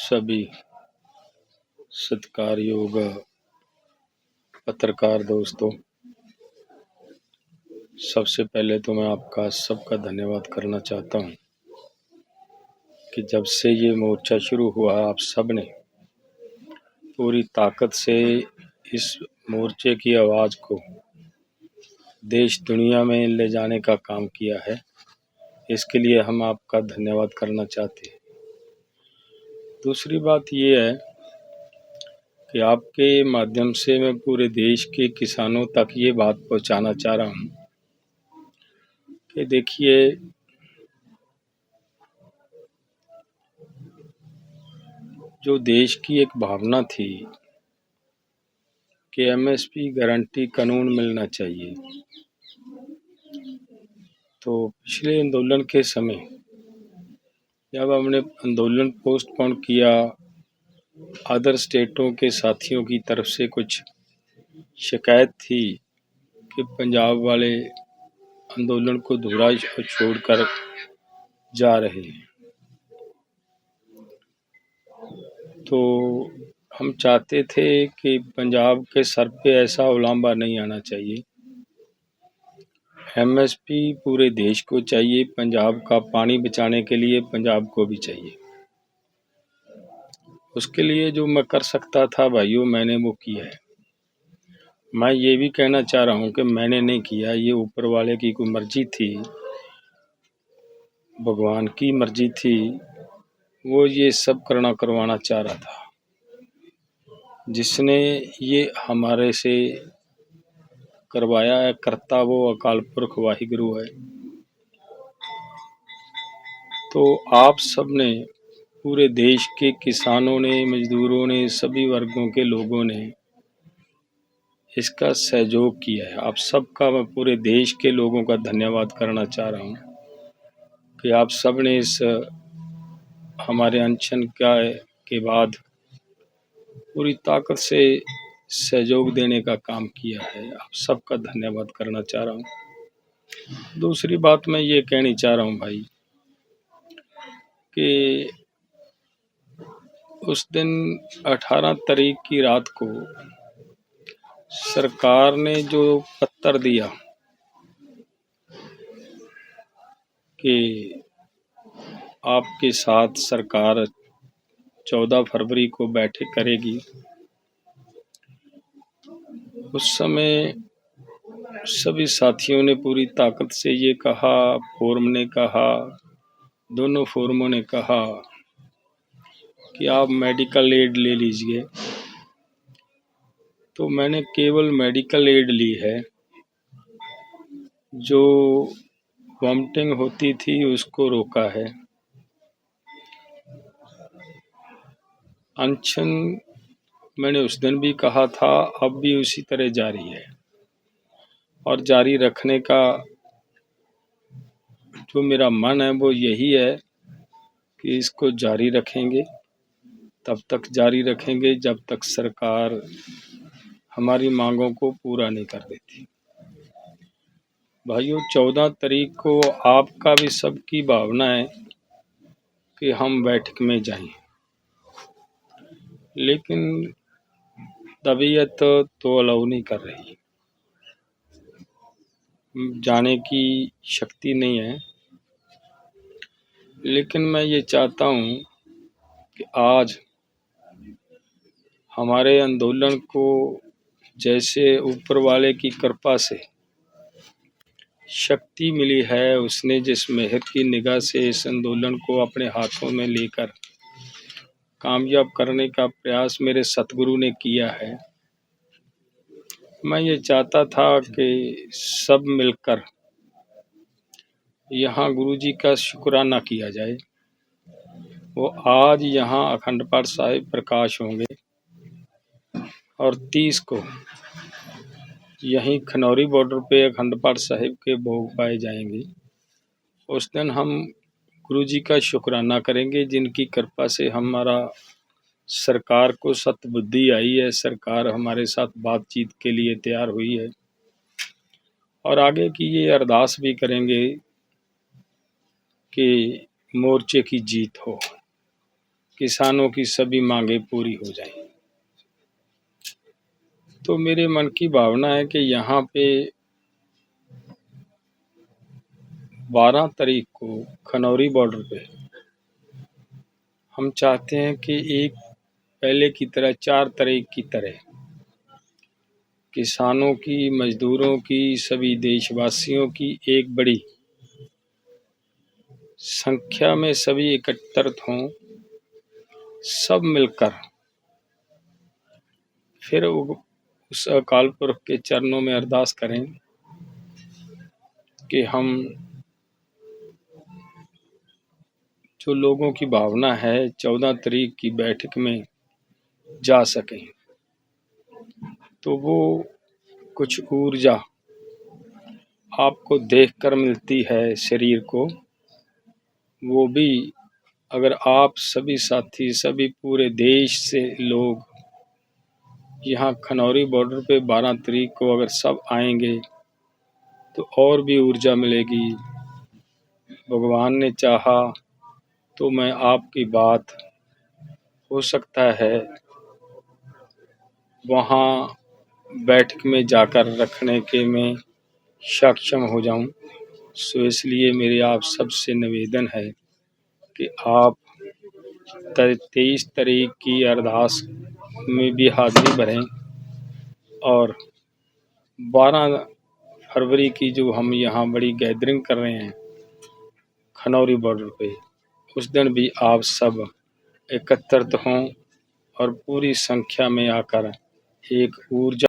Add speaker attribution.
Speaker 1: सभी सत्कारयोग पत्रकार दोस्तों, सबसे पहले तो मैं आपका सबका धन्यवाद करना चाहता हूं कि जब से ये मोर्चा शुरू हुआ आप सब ने पूरी ताकत से इस मोर्चे की आवाज़ को देश दुनिया में ले जाने का काम किया है। इसके लिए हम आपका धन्यवाद करना चाहते हैं। दूसरी बात ये है कि आपके माध्यम से मैं पूरे देश के किसानों तक ये बात पहुंचाना चाह रहा हूं कि देखिए, जो देश की एक भावना थी कि एमएसपी गारंटी कानून मिलना चाहिए, तो पिछले आंदोलन के समय जब हमने आंदोलन पोस्टपोन किया, अदर स्टेटों के साथियों की तरफ से कुछ शिकायत थी कि पंजाब वाले आंदोलन को धुरा छोड़कर जा रहे हैं, तो हम चाहते थे कि पंजाब के सर पे ऐसा उलांबा नहीं आना चाहिए। एमएसपी पूरे देश को चाहिए, पंजाब का पानी बचाने के लिए पंजाब को भी चाहिए। उसके लिए जो मैं कर सकता था भाइयों, मैंने वो किया है। मैं ये भी कहना चाह रहा हूँ कि मैंने नहीं किया, ये ऊपर वाले की कोई मर्जी थी, भगवान की मर्जी थी, वो ये सब करवाना चाह रहा था। जिसने ये हमारे से करवाया है, करता वो अकाल पुरख वाहिगुरु है। तो आप सब ने, पूरे देश के किसानों ने, मजदूरों ने, सभी वर्गों के लोगों ने इसका सहयोग किया है। आप सबका मैं पूरे देश के लोगों का धन्यवाद करना चाह रहा हूँ कि आप सब ने इस हमारे अनशन के बाद पूरी ताकत से सहयोग देने का काम किया है। आप सबका धन्यवाद करना चाह रहा हूँ। दूसरी बात मैं ये कहनी चाह रहा हूँ भाई कि उस दिन 18 तारीख की रात को सरकार ने जो पत्र दिया कि आपके साथ सरकार 14 फरवरी को बैठक करेगी, उस समय सभी साथियों ने पूरी ताकत से ये कहा, फोरम ने कहा, दोनों फोरमों ने कहा कि आप मेडिकल एड ले लीजिए। तो मैंने केवल मेडिकल एड ली है, जो वॉमिटिंग होती थी उसको रोका है। अनशन मैंने उस दिन भी कहा था, अब भी उसी तरह जारी है और जारी रखने का जो मेरा मन है वो यही है कि इसको जारी रखेंगे, तब तक जारी रखेंगे जब तक सरकार हमारी मांगों को पूरा नहीं कर देती। भाइयों, 14 तारीख को आपका भी सबकी भावना है कि हम बैठक में जाएं, लेकिन तबीयत तो अलाउ नहीं कर रही, जाने की शक्ति नहीं है। लेकिन मैं ये चाहता हूँ कि आज हमारे आंदोलन को, जैसे ऊपर वाले की कृपा से शक्ति मिली है, उसने जिस मेहर की निगाह से इस आंदोलन को अपने हाथों में लेकर कामयाब करने का प्रयास मेरे सतगुरु ने किया है, मैं ये चाहता था कि सब मिलकर यहाँ गुरु जी का शुक्राना किया जाए। वो आज यहाँ अखंड पाठ साहिब प्रकाश होंगे और 30 को यहीं खनौरी बॉर्डर पे अखंड पाठ साहिब के भोग पाए जाएंगे। उस दिन हम गुरु जी का शुक्राना करेंगे, जिनकी कृपा से हमारा सरकार को सतबुद्धि आई है, सरकार हमारे साथ बातचीत के लिए तैयार हुई है। और आगे की ये अरदास भी करेंगे कि मोर्चे की जीत हो। किसानों की सभी मांगे पूरी हो जाएं। तो मेरे मन की भावना है कि यहाँ पे 12 तारीख को खनौरी बॉर्डर पे हम चाहते हैं कि एक पहले की तरह 4 तारीख की तरह किसानों की, मजदूरों की, सभी देशवासियों की एक बड़ी संख्या में सभी एकत्रित हों, सब मिलकर फिर उस अकाल पुरख के चरणों में अरदास करें कि हम जो लोगों की भावना है 14 तारीख की बैठक में जा सकें। तो वो कुछ ऊर्जा आपको देखकर मिलती है शरीर को, वो भी अगर आप सभी साथी, सभी पूरे देश से लोग यहाँ खनौरी बॉर्डर पे 12 तारीख को अगर सब आएंगे तो और भी ऊर्जा मिलेगी। भगवान ने चाहा तो मैं आपकी बात हो सकता है वहाँ बैठक में जाकर रखने के मैं सक्षम हो जाऊं। सो इसलिए मेरी आप सबसे निवेदन है कि आप 23 तारीख की अरदास में भी हाजिरी भरें और 12 फरवरी की जो हम यहाँ बड़ी गैदरिंग कर रहे हैं खनौरी बॉर्डर पे, उस दिन भी आप सब एकत्रित हों और पूरी संख्या में आकर एक ऊर्जा